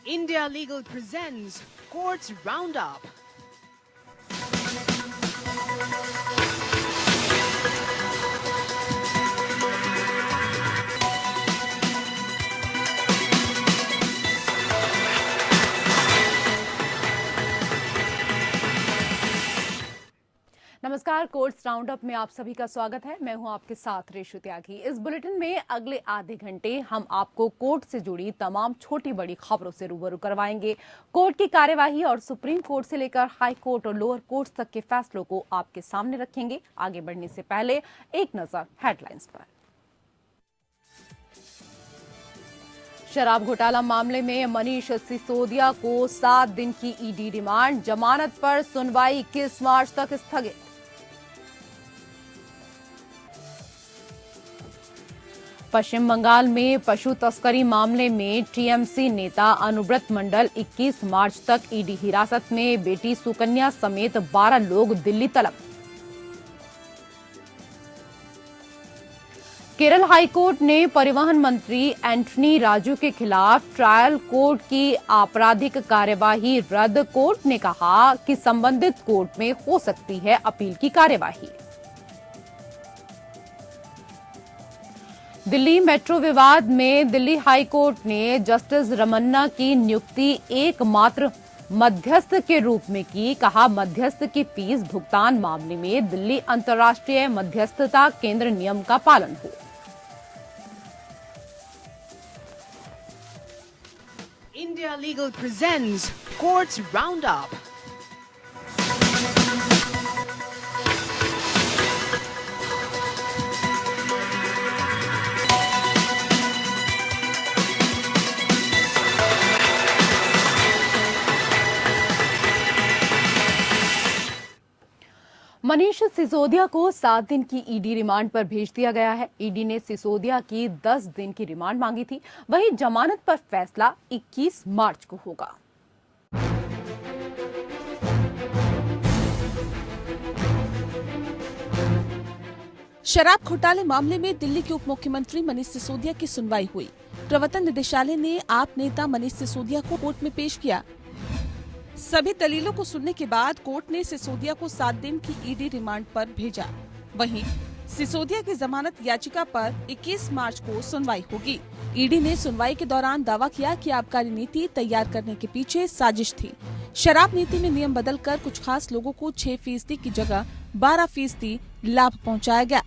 India Legal presents Courts Roundup. नमस्कार, courts roundup में आप सभी का स्वागत है। मैं हूं आपके साथ रेशु त्यागी। इस बुलेटिन में अगले आधे घंटे हम आपको कोर्ट से जुड़ी तमाम छोटी बड़ी खबरों से रूबरू करवाएंगे। कोर्ट की कार्यवाही और सुप्रीम कोर्ट से लेकर हाई कोर्ट और लोअर कोर्ट तक के फैसलों को आपके सामने रखेंगे। आगे बढ़ने से पहले एक नजर हेडलाइंस पर। शराब घोटाला मामले में मनीष सिसोदिया को 7 दिन की ईडी रिमांड, जमानत पर सुनवाई 21 मार्च तक स्थगित। पश्चिम बंगाल में पशु तस्करी मामले में टीएमसी नेता अनुव्रत मंडल 21 मार्च तक ईडी हिरासत में, बेटी सुकन्या समेत 12 लोग दिल्ली तलब। केरल हाईकोर्ट ने परिवहन मंत्री एंटनी राजू के खिलाफ ट्रायल कोर्ट की आपराधिक कार्यवाही रद्द। कोर्ट ने कहा कि संबंधित कोर्ट में हो सकती है अपील की कार्यवाही। दिल्ली मेट्रो विवाद में दिल्ली हाईकोर्ट ने जस्टिस रमन्ना की नियुक्ति एकमात्र मध्यस्थ के रूप में की। कहा, मध्यस्थ की फीस भुगतान मामले में दिल्ली अंतर्राष्ट्रीय मध्यस्थता केंद्र नियम का पालन हो। India Legal presents Courts Roundup. Manish Sisodia को 7 दिन की ईडी रिमांड पर भेज दिया गया है। ईडी ने सिसोदिया की 10 दिन की रिमांड मांगी थी। वहीं जमानत पर फैसला 21 मार्च को होगा। शराब घोटाले मामले में दिल्ली के उप मुख्यमंत्री मनीष सिसोदिया की सुनवाई हुई। प्रवर्तन निदेशालय ने आप नेता मनीष सिसोदिया को कोर्ट में पेश किया। सभी दलीलों को सुनने के बाद कोर्ट ने सिसोदिया को 7 दिन की ईडी रिमांड पर भेजा। वहीं सिसोदिया की जमानत याचिका पर 21 मार्च को सुनवाई होगी। ईडी ने सुनवाई के दौरान दावा किया कि आबकारी नीति तैयार करने के पीछे साजिश थी। शराब नीति में नियम बदलकर कुछ खास लोगों को 6% की जगह 12% लाभ पहुंचाया गया।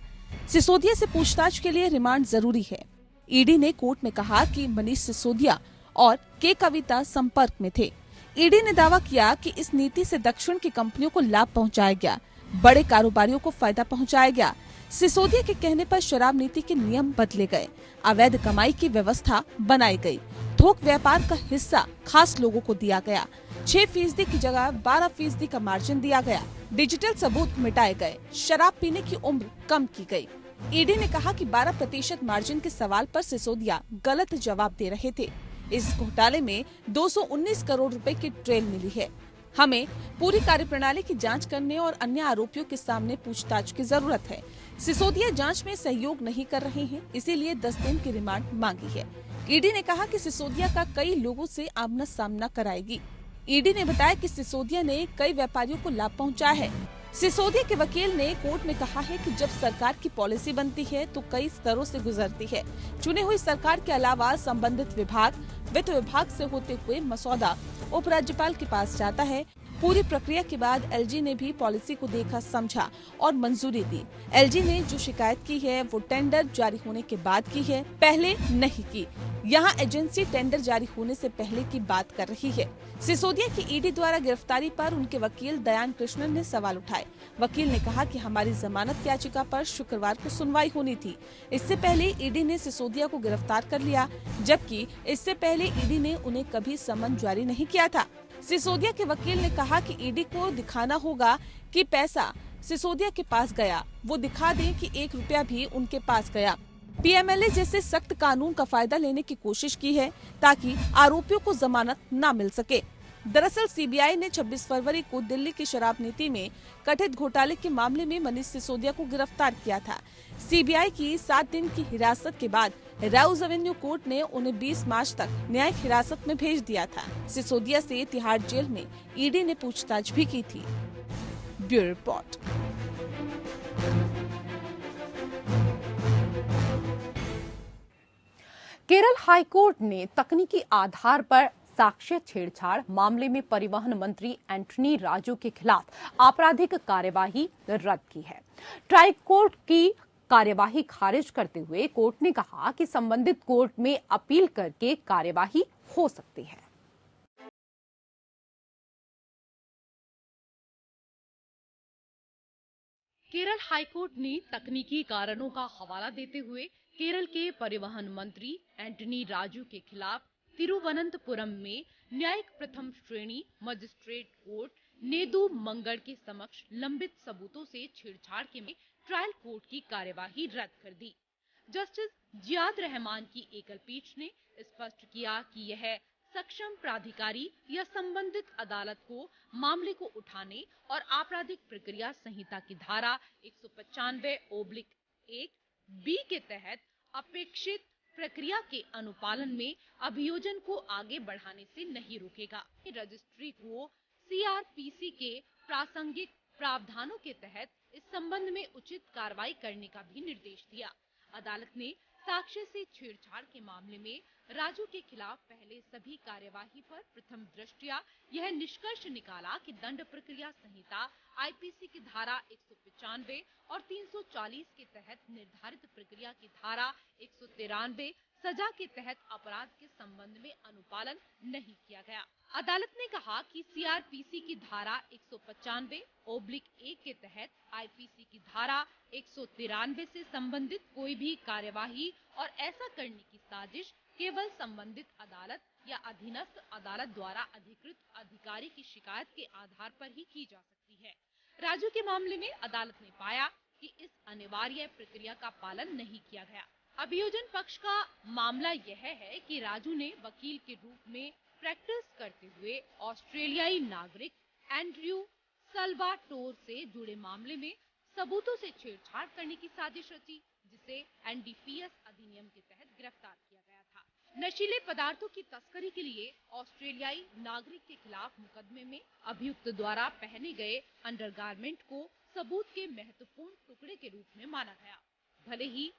सिसोदिया से पूछताछ के लिए रिमांड जरूरी है। ईडी ने कोर्ट में कहा कि मनीष सिसोदिया और के कविता संपर्क में थे। ईडी ने दावा किया कि इस नीति से दक्षिण की कंपनियों को लाभ पहुंचाया गया, बड़े कारोबारियों को फायदा पहुंचाया गया। सिसोदिया के कहने पर शराब नीति के नियम बदले गए, अवैध कमाई की व्यवस्था बनाई गई, थोक व्यापार का हिस्सा खास लोगों को दिया गया, 6% की जगह 12% का मार्जिन दिया गया, डिजिटल सबूत मिटाए गए, शराब पीने की उम्र कम की गई। ईडी ने कहा कि 12% मार्जिन के सवाल पर सिसोदिया गलत जवाब दे रहे थे। इस घोटाले में 219 करोड़ रुपए की ट्रेल मिली है। हमें पूरी कार्यप्रणाली की जांच करने और अन्य आरोपियों के सामने पूछताछ की जरूरत है। सिसोदिया जांच में सहयोग नहीं कर रहे हैं, इसीलिए 10 दिन की रिमांड मांगी है। ईडी ने कहा कि सिसोदिया का कई लोगों से आमना सामना कराएगी। ईडी ने बताया कि सिसोदिया ने कई व्यापारियों को लाभ पहुंचाया है। सिसोदिया के वकील ने कोर्ट में कहा है कि जब सरकार की पॉलिसी बनती है तो कई स्तरों से गुजरती है। चुनी हुई सरकार के अलावा संबंधित विभाग, वित्त विभाग से होते हुए मसौदा उपराज्यपाल के पास जाता है। पूरी प्रक्रिया के बाद एलजी ने भी पॉलिसी को देखा, समझा और मंजूरी दी। एलजी ने जो शिकायत की है वो टेंडर जारी होने के बाद की है, पहले नहीं की। यहाँ एजेंसी टेंडर जारी होने से पहले की बात कर रही है। सिसोदिया की ईडी द्वारा गिरफ्तारी पर उनके वकील दयान कृष्णन ने सवाल उठाए। वकील ने कहा कि हमारी जमानत याचिका पर शुक्रवार को सुनवाई होनी थी। इससे पहले ईडी ने सिसोदिया को गिरफ्तार कर लिया, जबकि इससे पहले ईडी ने उन्हें कभी समन जारी नहीं किया था। सिसोदिया के वकील ने कहा कि ईडी को दिखाना होगा कि पैसा सिसोदिया के पास गया, वो दिखा दें कि 1 रुपया भी उनके पास गया। पीएमएलए जैसे सख्त कानून का फायदा लेने की कोशिश की है ताकि आरोपियों को जमानत न मिल सके। दरअसल सीबीआई ने 26 फरवरी को दिल्ली की शराब नीति में कथित घोटाले के मामले में मनीष सिसोदिया को गिरफ्तार किया था। सीबीआई की 7 दिन की हिरासत के बाद राउज एवेन्यू कोर्ट ने उन्हें 20 मार्च तक न्यायिक हिरासत में भेज दिया था। सिसोदिया से तिहाड़ जेल में ईडी ने पूछताछ भी की थी। Bureau report. केरल हाईकोर्ट ने तकनीकी आधार पर साक्ष्य छेड़छाड़ मामले में परिवहन मंत्री एंटनी राजू के खिलाफ आपराधिक कार्यवाही रद्द की है। ट्राई कोर्ट की कार्यवाही खारिज करते हुए कोर्ट ने कहा कि संबंधित कोर्ट में अपील करके कार्यवाही हो सकती है। केरल हाईकोर्ट ने तकनीकी कारणों का हवाला देते हुए केरल के परिवहन मंत्री एंटनी राजू के खिलाफ तिरुवनंतपुरम में न्यायिक प्रथम श्रेणी मजिस्ट्रेट कोर्ट नेदू मंगड़ के समक्ष लंबित सबूतों से छेड़छाड़ के में ट्रायल कोर्ट की कार्यवाही रद्द कर दी। जस्टिस जियाद रहमान की एकल पीठ ने स्पष्ट किया कि यह सक्षम प्राधिकारी या संबंधित अदालत को मामले को उठाने और आपराधिक प्रक्रिया संहिता की धारा 195/1 बी के तहत अपेक्षित प्रक्रिया के अनुपालन में अभियोजन को आगे बढ़ाने से नहीं रोकेगा। रजिस्ट्री को सीआरपीसी के प्रासंगिक प्रावधानों के तहत इस संबंध में उचित कार्रवाई करने का भी निर्देश दिया। अदालत ने साक्ष्य से छेड़छाड़ के मामले में राजू के खिलाफ पहले सभी कार्यवाही पर प्रथम दृष्टया यह निष्कर्ष निकाला कि दंड प्रक्रिया संहिता आईपीसी की धारा 195 और 340 के तहत निर्धारित प्रक्रिया की धारा 193 सजा के तहत अपराध के संबंध में अनुपालन नहीं किया गया। अदालत ने कहा कि सीआरपीसी की धारा 195/1 के तहत आईपीसी की धारा 193 से संबंधित कोई भी कार्यवाही और ऐसा करने की साजिश केवल संबंधित अदालत या अधीनस्थ अदालत द्वारा अधिकृत अधिकारी की शिकायत के आधार पर ही की जा सकती है। राजू के मामले में अदालत ने पाया कि इस अनिवार्य प्रक्रिया का पालन नहीं किया गया। अभियोजन पक्ष का मामला यह है कि राजू ने वकील के रूप में प्रैक्टिस करते हुए ऑस्ट्रेलियाई नागरिक एंड्रयू सल्वाटोर से जुड़े मामले में सबूतों से छेड़छाड़ करने की साजिश रची, जिसे एनडीपीएस अधिनियम के तहत गिरफ्तार किया गया था। नशीले पदार्थों की तस्करी के लिए ऑस्ट्रेलियाई नागरिक के खिलाफ मुकदमे में अभियुक्त द्वारा पहने गए अंडरगारमेंट को सबूत के महत्वपूर्ण टुकड़े के रूप में माना गया। भले ही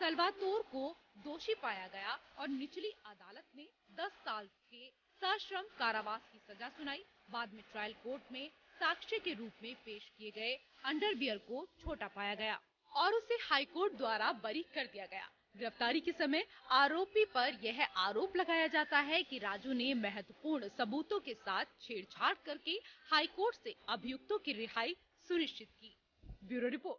सल्वातोर को दोषी पाया गया और निचली अदालत ने 10 साल के सश्रम कारावास की सजा सुनाई, बाद में ट्रायल कोर्ट में साक्ष्य के रूप में पेश किए गए अंडरबियर को छोटा पाया गया और उसे हाईकोर्ट द्वारा बरी कर दिया गया। गिरफ्तारी के समय आरोपी पर यह आरोप लगाया जाता है कि राजू ने महत्वपूर्ण सबूतों के साथ छेड़छाड़ करके हाईकोर्ट से अभियुक्तों की रिहाई सुनिश्चित की। Bureau report.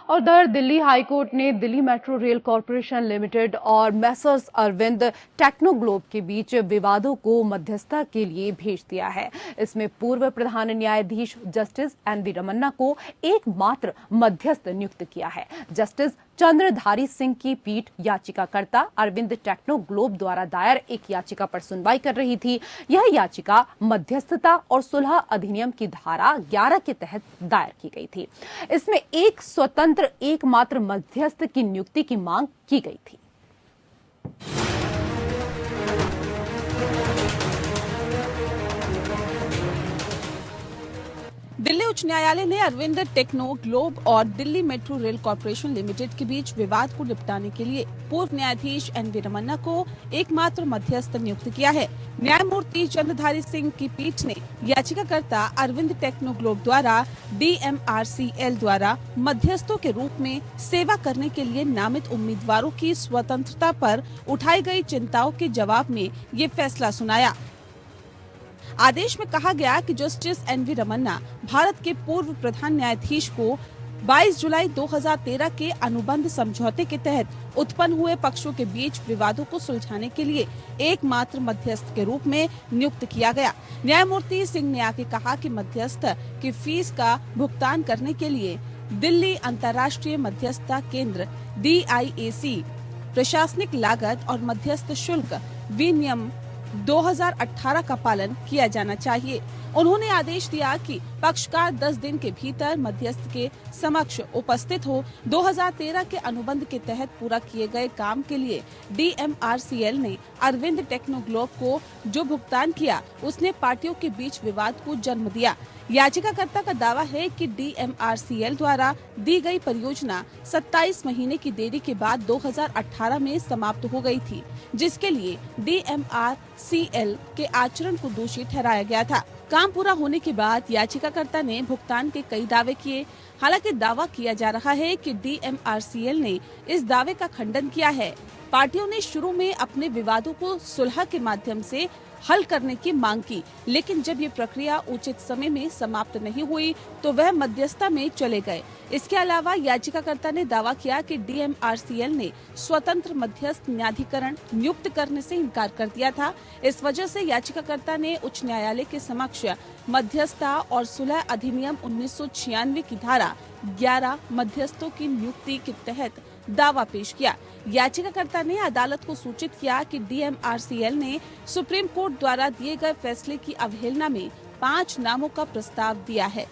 और उधर दिल्ली हाईकोर्ट ने Delhi metro rail corporation limited और मैसर्स अरविंद टेक्नोग्लोब के बीच विवादों को मध्यस्थता के लिए भेज दिया है। इसमें पूर्व प्रधान न्यायाधीश जस्टिस एनवी रमन्ना को एकमात्र मध्यस्थ नियुक्त किया है। जस्टिस चंद्रधारी सिंह की पीठ याचिकाकर्ता अरविंद टेक्नोग्लोब द्वारा दायर एक याचिका पर सुनवाई कर रही थी। यह याचिका मध्यस्थता और सुलह अधिनियम की धारा 11 के तहत दायर की गई थी। इसमें एक स्वतंत्र एकमात्र मध्यस्थ की नियुक्ति की मांग की गई थी। दिल्ली उच्च न्यायालय ने अरविंद टेक्नोग्लोब और Delhi metro rail corporation limited के बीच विवाद को निपटाने के लिए पूर्व न्यायाधीश एनवी रमन्ना को एकमात्र मध्यस्थ नियुक्त किया है। न्यायमूर्ति चंद्रधारी सिंह की पीठ ने याचिकाकर्ता अरविंद टेक्नोग्लोब द्वारा डीएमआरसीएल द्वारा मध्यस्थों के रूप में सेवा करने के लिए नामित उम्मीदवारों की स्वतंत्रता पर उठाई गई चिंताओं के जवाब में ये फैसला सुनाया। आदेश में कहा गया कि जस्टिस एनवी रमन्ना भारत के पूर्व प्रधान न्यायाधीश को 22 जुलाई 2013 के अनुबंध समझौते के तहत उत्पन्न हुए पक्षों के बीच विवादों को सुलझाने के लिए एकमात्र मध्यस्थ के रूप में नियुक्त किया गया। न्यायमूर्ति सिंह ने आगे कहा कि मध्यस्थ की फीस का भुगतान करने के लिए दिल्ली अंतर्राष्ट्रीय मध्यस्थता केंद्र DIAC प्रशासनिक लागत और मध्यस्थ शुल्क विनियम 2018 का पालन किया जाना चाहिए। उन्होंने आदेश दिया कि पक्षकार 10 दिन के भीतर मध्यस्थ के समक्ष उपस्थित हो। 2013 के अनुबंध के तहत पूरा किए गए काम के लिए DMRCL ने अरविंद टेक्नोग्लोब को जो भुगतान किया, उसने पार्टियों के बीच विवाद को जन्म दिया। याचिकाकर्ता का दावा है कि DMRCL द्वारा दी गई परियोजना 27 महीने की देरी के बाद 2018 में समाप्त हो गई थी, जिसके लिए DMRCL के आचरण को दोषी ठहराया गया था। काम पूरा होने के बाद याचिकाकर्ता ने भुगतान के कई दावे किए। हालांकि दावा किया जा रहा है कि DMRCL ने इस दावे का खंडन किया है। पार्टियों ने शुरू में अपने विवादों को सुलह के माध्यम से हल करने की मांग की, लेकिन जब ये प्रक्रिया उचित समय में समाप्त नहीं हुई तो वह मध्यस्थता में चले गए। इसके अलावा याचिकाकर्ता ने दावा किया कि DMRCL ने स्वतंत्र मध्यस्थ न्यायाधिकरण नियुक्त करने से इनकार कर दिया था। इस वजह से याचिकाकर्ता ने उच्च न्यायालय के समक्ष मध्यस्थता और सुलह अधिनियम 1996 की धारा 11 मध्यस्थों की नियुक्ति के तहत दावा पेश किया। याचिकाकर्ता ने अदालत को सूचित किया कि DMRCL ने सुप्रीम कोर्ट द्वारा दिए गए फैसले की अवहेलना में 5 नामों का प्रस्ताव दिया है।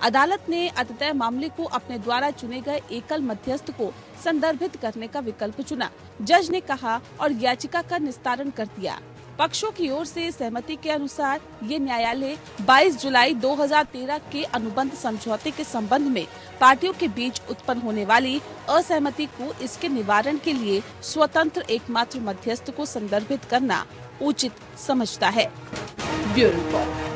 अदालत ने अंततः मामले को अपने द्वारा चुने गए एकल मध्यस्थ को संदर्भित करने का विकल्प चुना। जज ने कहा और याचिका का निस्तारण कर दिया। पक्षों की ओर से सहमति के अनुसार ये न्यायालय 22 जुलाई 2013 के अनुबंध समझौते के संबंध में पार्टियों के बीच उत्पन्न होने वाली असहमति को इसके निवारण के लिए स्वतंत्र एकमात्र मध्यस्थ को संदर्भित करना उचित समझता है। Bureau report.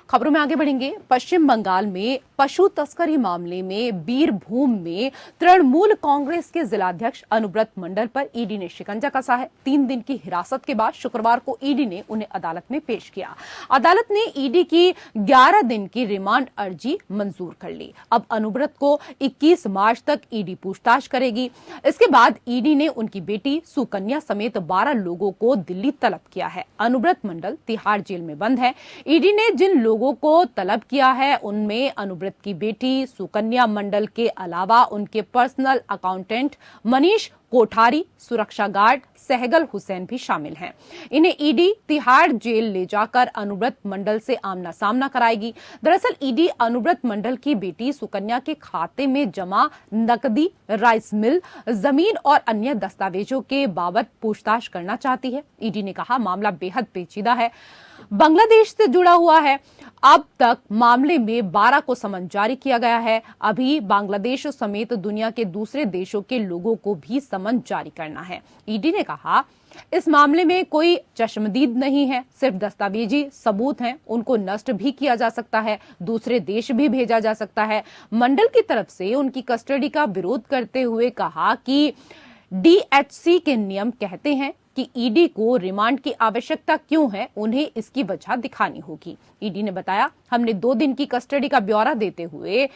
खबरों में आगे बढ़ेंगे। पश्चिम बंगाल में पशु तस्करी मामले में बीरभूम में तृणमूल कांग्रेस के जिलाध्यक्ष अनुब्रत मंडल पर ईडी ने शिकंजा कसा है। 3 दिन की हिरासत के बाद शुक्रवार को ईडी ने उन्हें अदालत में पेश किया। अदालत ने ईडी की 11 दिन की रिमांड अर्जी मंजूर कर ली। अब अनुब्रत को 21 मार्च तक ईडी पूछताछ करेगी। इसके बाद ईडी ने उनकी बेटी सुकन्या समेत 12 लोगों को दिल्ली तलब किया है। अनुब्रत मंडल तिहाड़ जेल में बंद है। ईडी ने जिन लोगों को तलब किया है उनमें अनुब्रत की बेटी सुकन्या मंडल के अलावा उनके पर्सनल अकाउंटेंट मनीष कोठारी, सुरक्षा गार्ड सहगल हुसैन भी शामिल हैं। इन्हें ईडी तिहाड़ जेल ले जाकर अनुब्रत मंडल से आमना सामना कराएगी। दरअसल ईडी अनुब्रत मंडल की बेटी सुकन्या के खाते में जमा नकदी, राइस मिल, जमीन और अन्य दस्तावेजों के बाबत पूछताछ करना चाहती है। ईडी ने कहा मामला बेहद पेचीदा है, बांग्लादेश से जुड़ा हुआ है। अब तक मामले में 12 को समन जारी किया गया है। अभी बांग्लादेश समेत दुनिया के दूसरे देशों के लोगों को भी समन जारी करना है। ईडी ने कहा इस मामले में कोई चश्मदीद नहीं है, सिर्फ दस्तावेजी सबूत हैं, उनको नष्ट भी किया जा सकता है, दूसरे देश भी भेजा जा सकता है। मंडल की तरफ से उनकी कस्टडी का विरोध करते हुए कहा कि DHC के नियम कहते हैं कि ईडी को रिमांड की आवश्यकता क्यों है, उन्हें इसकी वजह दिखानी होगी। ईडी ने बताया हमने 2 दिन की कस्टडी का ब्यौरा देते हुए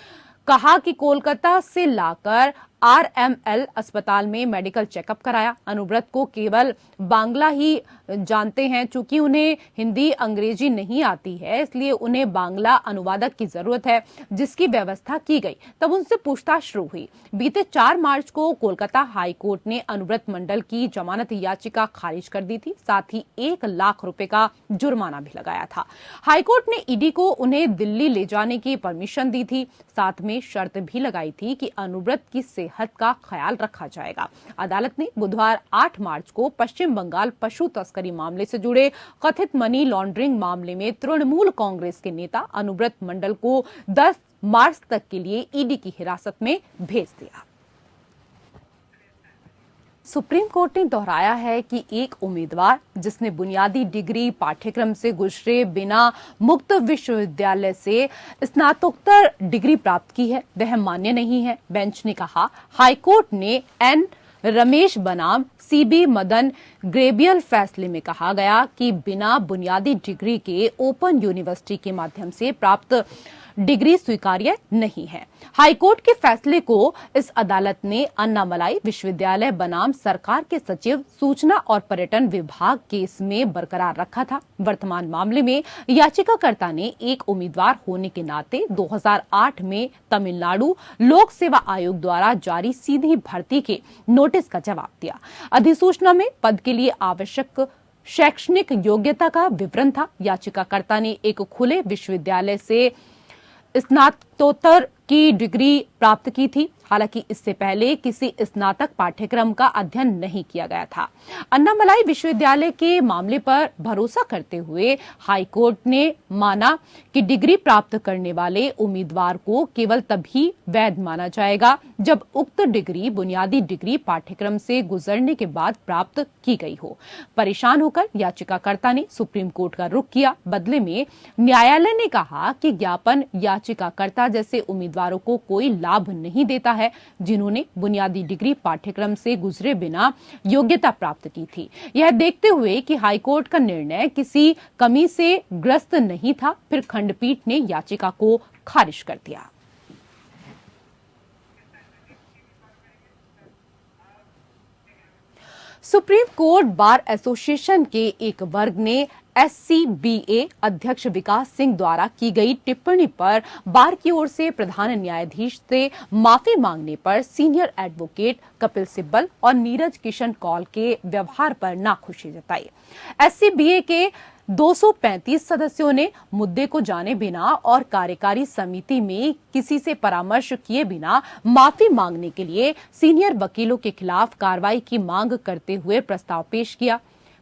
कहा कि कोलकाता से लाकर RML अस्पताल में मेडिकल चेकअप कराया। अनुब्रत को केवल बांग्ला ही जानते हैं, चूंकि उन्हें हिंदी अंग्रेजी नहीं आती है, इसलिए उन्हें बांग्ला अनुवादक की जरूरत है, जिसकी व्यवस्था की गई। तब उनसे पूछताछ शुरू हुई। बीते 4 मार्च को कोलकाता हाई कोर्ट ने अनुब्रत मंडल की जमानत याचिका खारिज कर दी थी, साथ ही 1 लाख रुपए का जुर्माना भी लगाया था। हाईकोर्ट ने ईडी को उन्हें दिल्ली ले जाने की परमिशन दी थी, साथ में शर्त भी लगाई थी कि अनुब्रत की सेहत का ख्याल रखा जाएगा। अदालत ने बुधवार 8 मार्च को पश्चिम बंगाल पशु तस्करी मामले से जुड़े कथित मनी लॉन्ड्रिंग मामले में तृणमूल कांग्रेस के नेता अनुब्रत मंडल को 10 मार्च तक के लिए ईडी की हिरासत में भेज दिया। सुप्रीम कोर्ट ने दोहराया है कि एक उम्मीदवार जिसने बुनियादी डिग्री पाठ्यक्रम से गुजरे बिना मुक्त विश्वविद्यालय से स्नातकोत्तर डिग्री प्राप्त की है, वह मान्य नहीं है। बेंच ने कहा हाईकोर्ट ने एन रमेश बनाम CB मदन ग्रेबियल फैसले में कहा गया कि बिना बुनियादी डिग्री के ओपन यूनिवर्सिटी के माध्यम से प्राप्त डिग्री स्वीकार्य नहीं है। हाईकोर्ट के फैसले को इस अदालत ने अन्नामलाई विश्वविद्यालय बनाम सरकार के सचिव सूचना और पर्यटन विभाग केस में बरकरार रखा था। वर्तमान मामले में याचिकाकर्ता ने एक उम्मीदवार होने के नाते 2008 में तमिलनाडु लोक सेवा आयोग द्वारा जारी सीधी भर्ती के नोटिस का जवाब दिया। अधिसूचना में पद के लिए आवश्यक शैक्षणिक योग्यता का विवरण था। याचिकाकर्ता ने एक खुले विश्वविद्यालय से स्नातकोत्तर की डिग्री प्राप्त की थी। हालांकि इससे पहले किसी स्नातक पाठ्यक्रम का अध्ययन नहीं किया गया था। अन्नामलाई विश्वविद्यालय के मामले पर भरोसा करते हुए हाईकोर्ट ने माना कि डिग्री प्राप्त करने वाले उम्मीदवार को केवल तभी वैध माना जाएगा जब उक्त डिग्री बुनियादी डिग्री पाठ्यक्रम से गुजरने के बाद प्राप्त की गई हो। परेशान होकर याचिकाकर्ता ने सुप्रीम कोर्ट का रुख किया। बदले में न्यायालय ने कहा कि ज्ञापन याचिकाकर्ता जैसे उम्मीदवारों को कोई लाभ नहीं देता है जिन्होंने बुनियादी डिग्री पाठ्यक्रम से गुजरे बिना योग्यता प्राप्त की थी। यह देखते हुए कि हाईकोर्ट का निर्णय किसी कमी से ग्रस्त नहीं था, फिर खंडपीठ ने याचिका को खारिज कर दिया। सुप्रीम कोर्ट बार एसोसिएशन के एक वर्ग ने SCBA अध्यक्ष विकास सिंह द्वारा की गई टिप्पणी पर बार की ओर से प्रधान न्यायाधीश से माफी मांगने पर सीनियर एडवोकेट कपिल सिब्बल और नीरज किशन कौल के व्यवहार पर नाखुशी जताई। SCBA के 235 सदस्यों ने मुद्दे को जाने बिना और कार्यकारी समिति में किसी से परामर्श किए बिना माफी मांगने के लिए सीनियर वकीलों के खिलाफ कार्रवाई की मांग करते हुए प्रस्ताव पेश किया।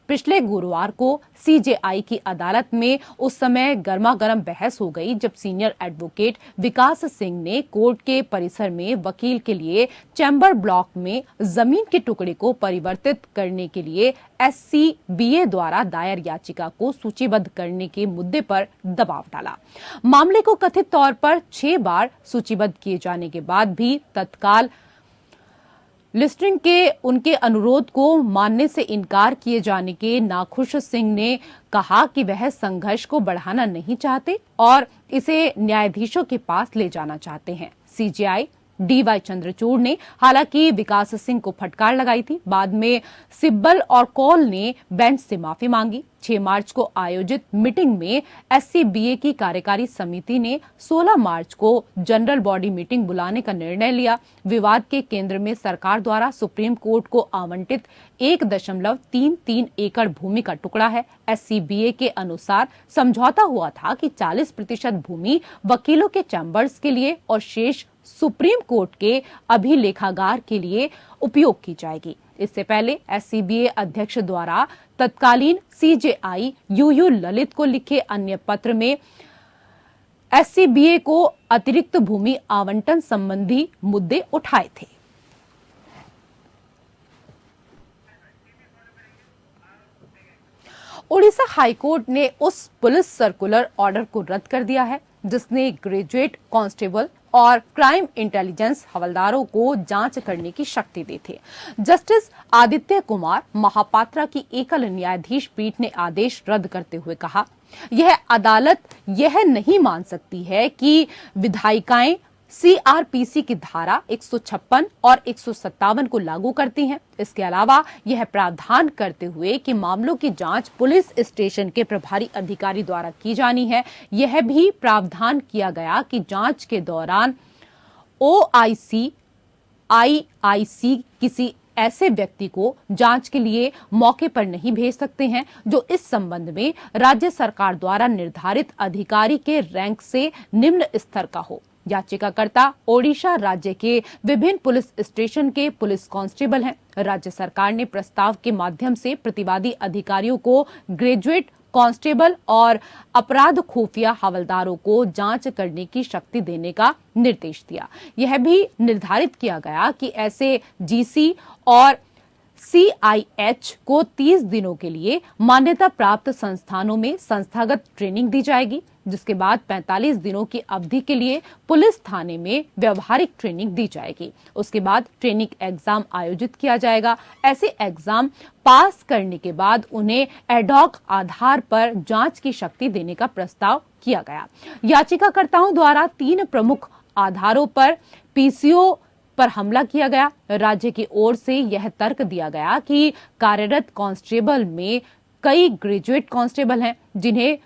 पिछले गुरुवार को CJI की अदालत में उस समय गर्मागर्म बहस हो गई जब सीनियर एडवोकेट विकास सिंह ने कोर्ट के परिसर में वकील के लिए चैम्बर ब्लॉक में जमीन के टुकड़े को परिवर्तित करने के लिए SCBA द्वारा दायर याचिका को सूचीबद्ध करने के मुद्दे पर दबाव डाला। मामले को कथित तौर पर 6 बार सूचीबद्ध किए जाने के बाद भी तत्काल लिस्टिंग के उनके अनुरोध को मानने से इनकार किए जाने के नाखुश सिंह ने कहा कि वह संघर्ष को बढ़ाना नहीं चाहते और इसे न्यायाधीशों के पास ले जाना चाहते हैं। CJI DY चंद्रचूड़ ने हालांकि विकास सिंह को फटकार लगाई थी। बाद में सिब्बल और कौल ने बेंच से माफी मांगी। 6 मार्च को आयोजित मीटिंग में SCBA की कार्यकारी समिति ने 16 मार्च को जनरल बॉडी मीटिंग बुलाने का निर्णय लिया। विवाद के केंद्र में सरकार द्वारा सुप्रीम कोर्ट को आवंटित 1.33 एकड़ भूमि का टुकड़ा है। SCBA के अनुसार समझौता हुआ था कि 40% भूमि वकीलों के चैम्बर्स के लिए और शेष सुप्रीम कोर्ट के अभिलेखागार के लिए उपयोग की जाएगी। इससे पहले SCBA अध्यक्ष द्वारा तत्कालीन CJI UU ललित को लिखे अन्य पत्र में SCBA को अतिरिक्त भूमि आवंटन संबंधी मुद्दे उठाए थे। ओडिशा हाईकोर्ट ने उस पुलिस सर्कुलर ऑर्डर को रद्द कर दिया है जिसने ग्रेजुएट कांस्टेबल और क्राइम इंटेलिजेंस हवलदारों को जांच करने की शक्ति दी थी। जस्टिस आदित्य कुमार महापात्रा की एकल न्यायाधीश पीठ ने आदेश रद्द करते हुए कहा, यह अदालत यह नहीं मान सकती है कि विधायिकाएं CRPC की धारा 156 और 157 को लागू करती हैं। इसके अलावा यह प्रावधान करते हुए कि मामलों की जांच पुलिस स्टेशन के प्रभारी अधिकारी द्वारा की जानी है, यह भी प्रावधान किया गया कि जांच के दौरान OIC, IIC किसी ऐसे व्यक्ति को जांच के लिए मौके पर नहीं भेज सकते हैं जो इस संबंध में राज्य सरकार द्वारा निर्धारित अधिकारी के रैंक से निम्न स्तर का हो। याचिकाकर्ता ओडिशा राज्य के विभिन्न पुलिस स्टेशन के पुलिस कांस्टेबल हैं। राज्य सरकार ने प्रस्ताव के माध्यम से प्रतिवादी अधिकारियों को ग्रेजुएट कांस्टेबल और अपराध खुफिया हवलदारों को जांच करने की शक्ति देने का निर्देश दिया। यह भी निर्धारित किया गया कि ऐसे GC और CIH को 30 दिनों के लिए मान्यता प्राप्त संस्थानों में संस्थागत ट्रेनिंग दी जाएगी, जिसके बाद 45 दिनों की अवधि के लिए पुलिस थाने में व्यवहारिक ट्रेनिंग दी जाएगी। उसके बाद ट्रेनिंग एग्जाम आयोजित किया जाएगा। ऐसे एग्जाम पास करने के बाद उन्हें एडॉक आधार पर जांच की शक्ति देने का प्रस्ताव किया गया। याचिकाकर्ताओं द्वारा 3 प्रमुख आधारों पर PCO पर हमला किया गया। राज्य की ओर से यह तर्क दिया गया कि कार्यरत कांस्टेबल में कई ग्रेजुएट कांस्टेबल हैं जिन्हें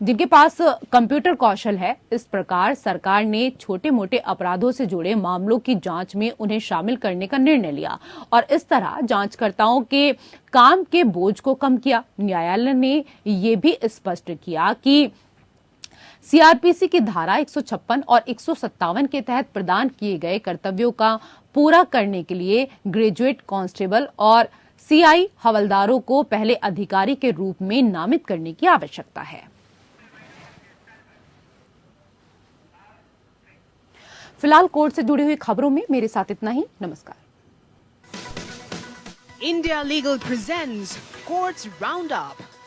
जिनके पास कंप्यूटर कौशल है। इस प्रकार सरकार ने छोटे मोटे अपराधों से जुड़े मामलों की जांच में उन्हें शामिल करने का निर्णय लिया और इस तरह जांचकर्ताओं के काम के बोझ को कम किया। न्यायालय ने ये भी स्पष्ट किया कि सीआरपीसी की धारा 156 और 157 के तहत प्रदान किए गए कर्तव्यों का पूरा करने के लिए ग्रेजुएट कांस्टेबल और सीआई हवलदारों को पहले अधिकारी के रूप में नामित करने की आवश्यकता है। फिलहाल कोर्ट से जुड़ी हुई खबरों में मेरे साथ इतना ही। नमस्कार। India Legal presents Courts Roundup.